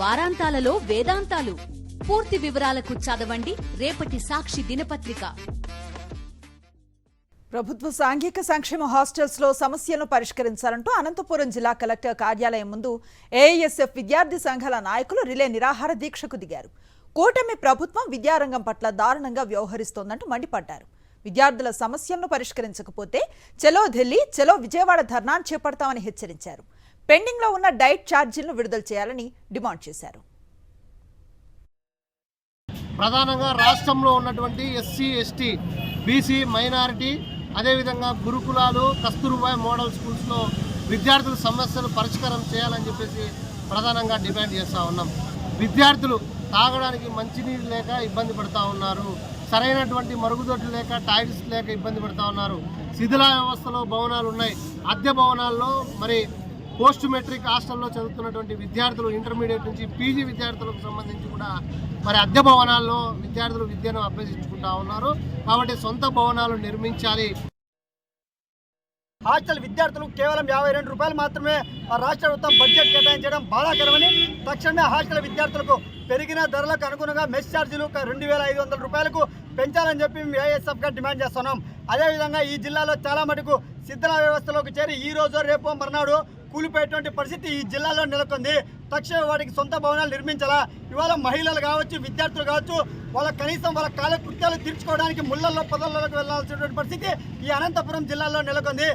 వారాంతాలలో వేదాంతాలు. పూర్తి వివరాలకు చదవండి రేపటి సాక్షి దినపత్రిక. ప్రభుత్వ సాంఘిక సంక్షేమ హాస్టల్స్ లో సమస్యలను పరిష్కరించాలంటూ అనంతపురం జిల్లా కలెక్టర్ కార్యాలయం ముందు ఏఐఎస్ఎఫ్ విద్యార్థి సంఘాల నాయకులు రిలే నిరాహార దీక్షకు దిగారు. కూటమి ప్రభుత్వం విద్యారంగం పట్ల దారుణంగా వ్యవహరిస్తోందంటూ మండిపడ్డారు. విద్యార్థుల సమస్యలను పరిష్కరించకపోతే చలో ఢిల్లీ, చలో విజయవాడ ధర్నాను చేపడతామని హెచ్చరించారు. పెండింగ్ లో ఉన్న డైట్ ఛార్జీలను విడుదల చేయాలని డిమాండ్ చేశారు. ప్రధానంగా రాష్ట్రంలో ఉన్నటువంటి ఎస్సీ, ఎస్టీ, బీసీ, మైనారిటీ, అదేవిధంగా గురుకులాలు, కస్తూర్బా మోడల్ స్కూల్స్లో విద్యార్థుల సమస్యలు పరిష్కారం చేయాలని చెప్పేసి ప్రధానంగా డిమాండ్ చేస్తూ ఉన్నాం. విద్యార్థులు తాగడానికి మంచినీరు లేక ఇబ్బంది పడుతూ ఉన్నారు. సరైనటువంటి మరుగుదొడ్లు లేక, టాయిలెట్స్ లేక ఇబ్బంది పడుతూ ఉన్నారు. శిథిల వ్యవస్థలో భవనాలు ఉన్నాయి. అద్దె భవనాల్లో మరి పోస్ట్ మెట్రిక్ హాస్టల్లో చదువుతున్నటువంటి విద్యార్థులు, ఇంటర్మీడియట్ నుంచి పీజీ విద్యార్థులకు సంబంధించి కూడా మరి అద్దె భవనాల్లో విద్యార్థులు విద్యను అభ్యసించుకుంటా ఉన్నారు. కాబట్టి సొంత భవనాలు నిర్మించాలి. హాస్టల్ విద్యార్థులు కేవలం 52 రూపాయలు మాత్రమే రాష్ట్ర ప్రభుత్వం బడ్జెట్ కేటాయించడం బాధాకరమని, తక్షణమే హాస్టల్ విద్యార్థులకు పెరిగిన ధరలకు అనుగుణంగా మెస్ ఛార్జీలు 2500 రూపాయలకు పెంచాలని చెప్పి మేము ఏఐఎస్ఎఫ్గా డిమాండ్ చేస్తున్నాం. అదేవిధంగా ఈ జిల్లాలో చాలా మటుకు శిథిల వ్యవస్థలోకి చేరి ఈ రోజు రేపు మర్నాడు కూలిపోయేటువంటి పరిస్థితి ఈ జిల్లాలో నెలకొంది. తక్షణం వాటికి సొంత భవనాలు నిర్మించాలా. ఇవాళ మహిళలు కావచ్చు, విద్యార్థులు కావచ్చు, వాళ్ళ కనీసం వాళ్ళ కాలకృత్యాలు తీర్చుకోవడానికి ముళ్ళల్లో పొదల్లోకి వెళ్లాల్సినటువంటి పరిస్థితి ఈ అనంతపురం జిల్లాలో నెలకొంది.